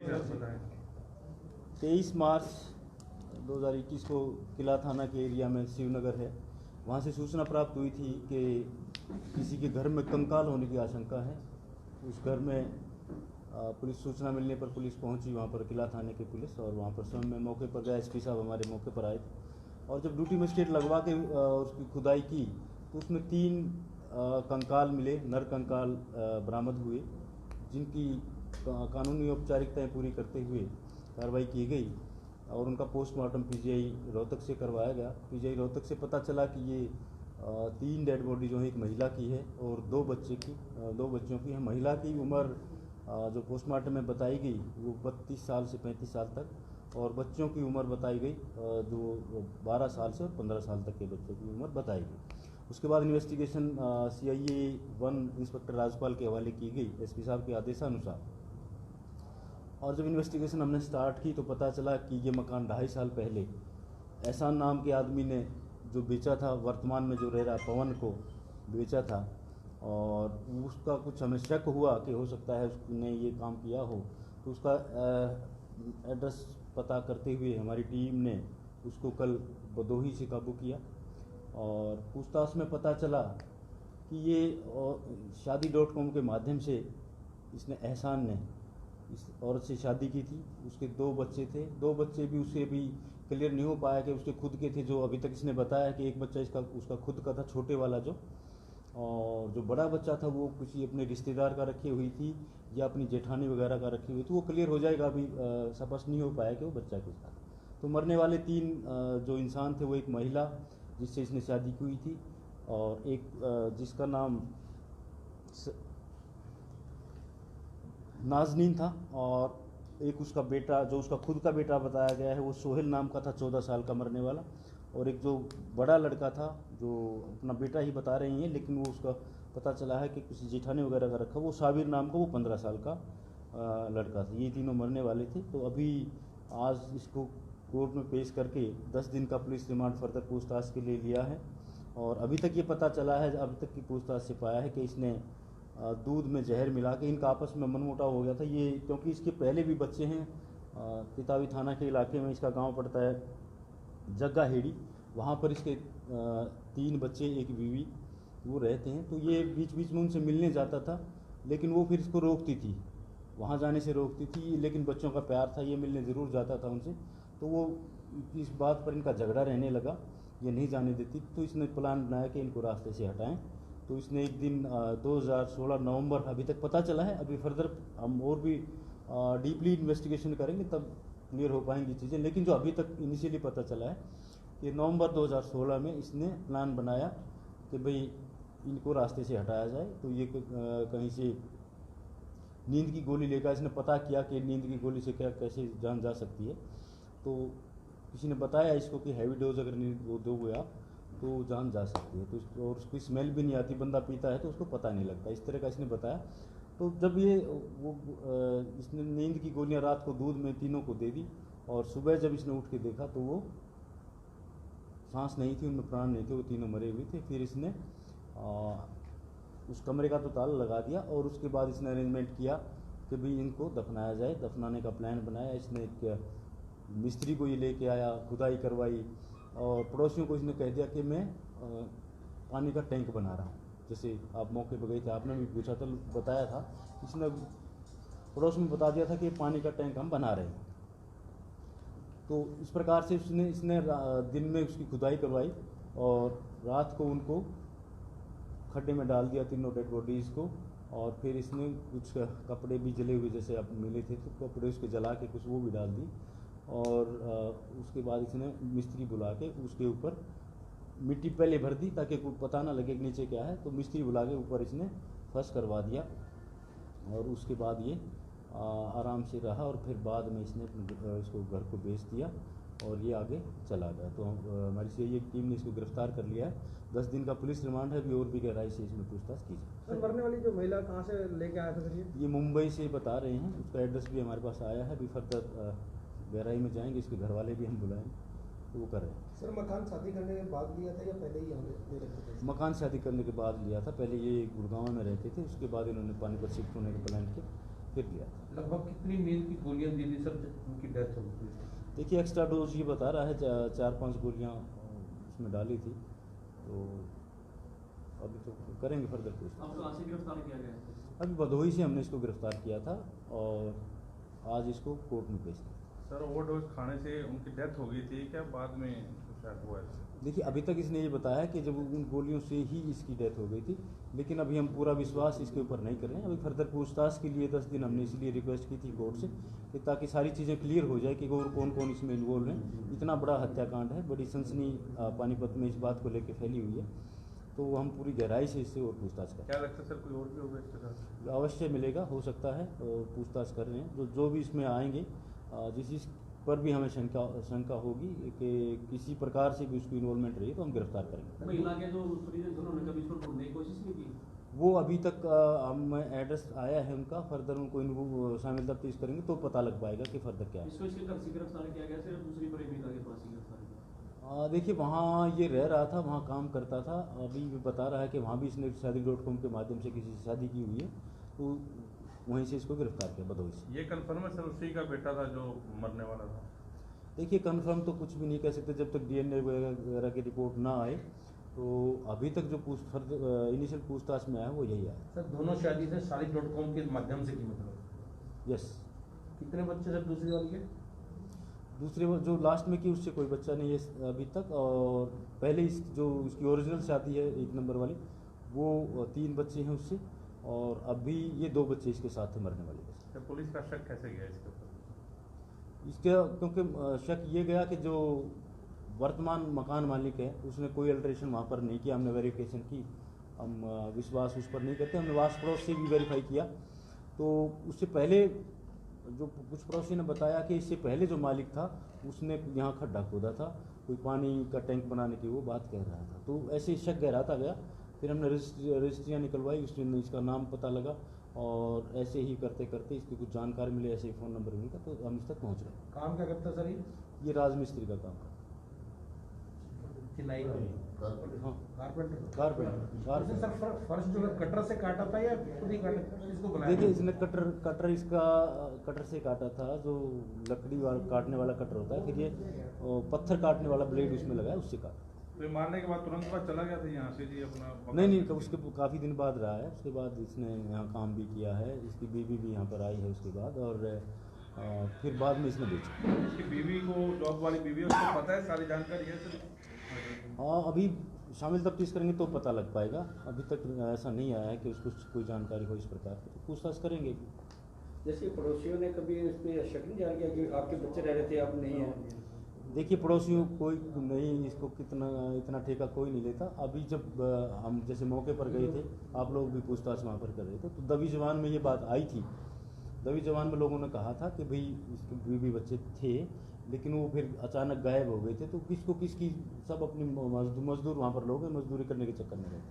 23 मार्च 2021 को किला थाना के एरिया में शिवनगर है, वहाँ से सूचना प्राप्त हुई थी कि किसी के घर में कंकाल होने की आशंका है। उस घर में पुलिस सूचना मिलने पर पुलिस पहुंची वहाँ पर, किला थाने की पुलिस, और वहाँ पर स्वयं में मौके पर गया। एसपी साहब हमारे मौके पर आए थे और जब ड्यूटी मजिस्ट्रेट लगवा के उसकी खुदाई की तो उसमें 3 कंकाल मिले, नर कंकाल बरामद हुए, जिनकी कानूनी औपचारिकताएं पूरी करते हुए कार्रवाई की गई और उनका पोस्टमार्टम पीजीआई रोहतक से करवाया गया। पीजीआई रोहतक से पता चला कि ये 3 डेड बॉडी जो है एक महिला की है और 2 बच्चों की है। महिला की उम्र जो पोस्टमार्टम में बताई गई वो 32 साल से 35 साल तक, और बच्चों की उम्र बताई गई जो 12 साल से और 15 साल तक के बच्चों की उम्र बताई गई। उसके बाद इन्वेस्टिगेशन CIA 1 इंस्पेक्टर राजपाल के हवाले की गई एसपी साहब के आदेशानुसार। और जब इन्वेस्टिगेशन हमने स्टार्ट की तो पता चला कि ये मकान 2.5 साल पहले एहसान नाम के आदमी ने जो बेचा था, वर्तमान में जो रह रहा पवन को बेचा था, और उसका कुछ हमें शक हुआ कि हो सकता है उसने ये काम किया हो, तो उसका एड्रेस पता करते हुए हमारी टीम ने उसको कल भदोही से काबू किया। और पूछताछ में पता चला कि ये शादी.com के माध्यम से इसने एहसान ने इस औरत से शादी की थी। उसके 2 बच्चे थे, 2 बच्चे भी उससे भी क्लियर नहीं हो पाया कि उसके खुद के थे। जो अभी तक इसने बताया कि एक बच्चा उसका खुद का था, छोटे वाला जो, और जो बड़ा बच्चा था वो किसी अपने रिश्तेदार का रखी हुई थी या अपनी जेठानी वगैरह का रखी हुई थी। वो क्लियर हो जाएगा, अभी स्पष्ट नहीं हो पाया कि वो बच्चा किसका था। तो मरने वाले 3 जो इंसान थे वो एक महिला जिससे इसने शादी की हुई थी, और एक जिसका नाम नाजनीन था, और एक उसका बेटा जो उसका खुद का बेटा बताया गया है वो सोहेल नाम का था, 14 साल का मरने वाला। और एक जो बड़ा लड़का था जो अपना बेटा ही बता रही हैं, लेकिन वो उसका पता चला है कि किसी जेठानी वगैरह का रखा, वो साबिर नाम का, वो 15 साल का लड़का था। ये तीनों मरने वाले थे। तो अभी आज इसको कोर्ट में पेश करके 10 दिन का पुलिस रिमांड फर्दर पूछताछ के लिए लिया है। और अभी तक ये पता चला है, अभी तक की पूछताछ से पाया है कि इसने दूध में जहर मिला के, इनका आपस में मनमुटाव हो गया था ये, क्योंकि इसके पहले भी बच्चे हैं। तितावी थाना के इलाके में इसका गांव पड़ता है जग्गा हेड़ी, वहाँ पर इसके 3 बच्चे, एक बीवी, वो रहते हैं। तो ये बीच बीच में उनसे मिलने जाता था, लेकिन वो फिर इसको रोकती थी, वहाँ जाने से रोकती थी, लेकिन बच्चों का प्यार था, ये मिलने ज़रूर जाता था उनसे। तो वो इस बात पर इनका झगड़ा रहने लगा, ये नहीं जाने देती, तो इसने प्लान बनाया कि इनको रास्ते से हटाएं। तो इसने एक दिन 2016 नवंबर, अभी तक पता चला है, अभी फर्दर हम और भी डीपली इन्वेस्टिगेशन करेंगे तब क्लियर हो पाएंगी चीज़ें, लेकिन जो अभी तक इनिशियली पता चला है कि नवंबर 2016 में इसने प्लान बनाया कि भाई इनको रास्ते से हटाया जाए। तो ये कहीं से नींद की गोली लेकर इसने पता किया कि नींद की गोली से क्या कैसे जान जा सकती है। तो किसी ने बताया इसको कि हैवी डोज अगर नींद वो दोगे आप तो जान जा सकती है। तो और उसकी स्मेल भी नहीं आती, बंदा पीता है तो उसको पता नहीं लगता, इस तरह का इसने बताया। तो जब ये इसने नींद की गोलियां रात को दूध में तीनों को दे दी, और सुबह जब इसने उठ के देखा तो वो सांस नहीं थी, उनमें प्राण नहीं थे, वो तीनों मरे हुए थे। फिर इसने उस कमरे का तो ताला लगा दिया, और उसके बाद इसने अरेंजमेंट किया कि भाई इनको दफनाया जाए। दफनाने का प्लान बनाया इसने, एक मिस्त्री को ये लेके आया, खुदाई करवाई, और पड़ोसियों को इसने कह दिया कि मैं पानी का टैंक बना रहा हूँ। जैसे आप मौके पर गए थे, आपने भी पूछा था, बताया था, इसने पड़ोस में बता दिया था कि पानी का टैंक हम बना रहे हैं। तो इस प्रकार से इसने दिन में उसकी खुदाई करवाई और रात को उनको खड्डे में डाल दिया, तीनों डेड बॉडीज़ को। और फिर इसने कुछ कपड़े भी जले हुए जैसे आप मिले थे, तो कपड़े उसके जला के कुछ वो भी डाल दी। और उसके बाद इसने मिस्त्री बुला के उसके ऊपर मिट्टी पहले भर दी ताकि कोई पता ना लगे कि नीचे क्या है। तो मिस्त्री बुला के ऊपर इसने फर्श करवा दिया, और उसके बाद ये आराम से रहा, और फिर बाद में इसने इसको घर को बेच दिया और ये आगे चला गया। तो हमारी CIA की टीम ने इसको गिरफ्तार कर लिया है। 10 दिन का पुलिस रिमांड है, अभी और भी गहराई से इसमें पूछताछ की जाए। सर, मरने वाली जो महिला कहाँ से लेके आया था सर? ये मुंबई से बता रहे हैं, उसका एड्रेस भी हमारे पास आया है। अभी फर्दर गहराई में जाएंगे, इसके घर वाले भी हम बुलाएंगे, तो वो कर रहे हैं। सर, मकान शादी करने के बाद लिया था या पहले ही हमने रखे थे? मकान शादी करने के बाद लिया था। पहले ये गुड़गांव में रहते थे, उसके बाद इन्होंने पानीपत शिफ्ट होने का प्लान किया, फिर लिया था। लगभग कितनी नींद की गोलियां दी थी सर जब उनकी डेथ हो गई? देखिए एक्स्ट्रा डोज ये बता रहा है 4-5 गोलियाँ उसमें डाली थी, तो अभी तो करेंगे फर्दर पूछताछ। अब कहाँ से गिरफ्तार किया गया है? अभी भदोही से हमने इसको गिरफ्तार किया था और आज इसको कोर्ट में पेश किया। सर ओवरडोज खाने से उनकी डेथ हो गई थी क्या बाद में शायद हुआ है? देखिए अभी तक इसने ये बताया कि जब उन गोलियों से ही इसकी डेथ हो गई थी, लेकिन अभी हम पूरा विश्वास इसके ऊपर नहीं कर रहे हैं। अभी फर्दर पूछताछ के लिए 10 दिन हमने इसलिए रिक्वेस्ट की थी कोर्ट से कि ताकि सारी चीज़ें क्लियर हो जाए कि और कौन कौन इसमें इन्वॉल्व हैं। इतना बड़ा हत्याकांड है, बड़ी सनसनी पानीपत में इस बात को लेकर फैली हुई है, तो हम पूरी गहराई से इससे और पूछताछ करें। क्या लगता है सर कोई और भी होगा इसके साथ? अवश्य मिलेगा, हो सकता है, और पूछताछ कर रहे हैं। जो भी इसमें आएंगे, जिस पर भी हमें शंका होगी कि किसी प्रकार से भी उसकी इन्वॉल्वमेंट रही तो हम गिरफ्तार करेंगे। महिला के जो परिजन थे उन्होंने कभी इसको ढूंढने की कोशिश नहीं की? वो अभी तक हम एड्रेस आया है उनका, फर्दर उनको शामिल तफ्तीश करेंगे तो पता लग पाएगा कि फर्दर क्या है। इसको इसके घर से गिरफ्तार किया गया, सिर्फ दूसरी प्रेमिका के पास ही गिरफ्तार किया? देखिए वहाँ ये रह रहा था, वहाँ काम करता था। अभी भी बता रहा है कि वहाँ भी इसने शादी.com के माध्यम से किसी से शादी की हुई है, तो वहीं से इसको गिरफ्तार किया भदोही से। ये कन्फर्म है सर उसी का बेटा था जो मरने वाला था? देखिए कंफर्म तो कुछ भी नहीं कह सकते जब तक डीएनए वगैरह की रिपोर्ट ना आए। तो अभी तक जो इनिशियल पूछताछ में आया वो यही आया। सर दोनों शादी से शादी.com के माध्यम से की मतलब? यस। कितने बच्चे सर दूसरी वाली के? दूसरे जो लास्ट में की उससे कोई बच्चा नहीं है अभी तक, और पहले जो उसकी ओरिजिनल शादी है 1 नंबर वाली, वो 3 बच्चे हैं उससे, और अभी ये 2 बच्चे इसके साथ थे मरने वाले। तो पुलिस का शक कैसे गया इसके ऊपर? इसका क्योंकि शक ये गया कि जो वर्तमान मकान मालिक है उसने कोई अल्ट्रेशन वहाँ पर नहीं किया। हमने वेरिफिकेशन की, हम विश्वास उस पर नहीं करते। हमने वास पड़ोस से भी वेरीफाई किया, तो उससे पहले जो कुछ पड़ोसी ने बताया कि इससे पहले जो मालिक था उसने यहाँ खड्डा खोदा था, कोई पानी का टैंक बनाने की वो बात कह रहा था। तो ऐसे शक गहराता गया, फिर हमने रजिस्ट्रियाँ निकलवाई, उसमें इसका नाम पता लगा, और ऐसे ही करते करते इसकी कुछ जानकारी मिली, ऐसे ही फ़ोन नंबर मिला, तो हम इस तक पहुँच गए। काम क्या करता सर ये राजमिस्त्री का काम है। चिनाई का? हाँ, कारपेंटर कारपेंटर। सर फर्श जो है कटर से काटा था या खुद ही काटा, किसको बनाया? देखिए इसने कटर इसका कटर से काटा था, जो लकड़ी वाला काटने वाला कटर होता है, फिर ये पत्थर काटने वाला ब्लेड उसमें लगा है, उससे काटा। तो ये मारने के बाद तुरंत बाद चला गया था यहाँ से जी अपना? नहीं, उसके काफ़ी दिन बाद रहा है। उसके बाद इसने यहाँ काम भी किया है, इसकी बीवी भी यहाँ पर आई है उसके बाद, और फिर बाद में इसने बेचा। इसकी बीवी को, जॉब वाली बीवी, उसको पता है सारी जानकारी है सर? हाँ, अभी शामिल तफ्तीश करेंगे तो पता लग पाएगा। अभी तक ऐसा नहीं आया है कि उसको कोई जानकारी हो इस प्रकार की, तो पूछताछ करेंगे। जैसे पड़ोसियों ने कभी इस पर शक नहीं जान किया कि आपके बच्चे रह रहे थे, आप नहीं हैं? देखिए पड़ोसियों कोई नहीं, इसको इतना ठेका कोई नहीं लेता। अभी जब हम जैसे मौके पर गए थे, आप लोग भी पूछताछ वहाँ पर कर रहे थे, तो दबी जबान में ये बात आई थी। दबी जबान में लोगों ने कहा था कि भाई इसके बीवी बच्चे थे, लेकिन वो फिर अचानक गायब हो गए थे। तो किसकी सब अपनी मजदूर वहाँ पर लोग हैं, मजदूरी करने के चक्कर में गए।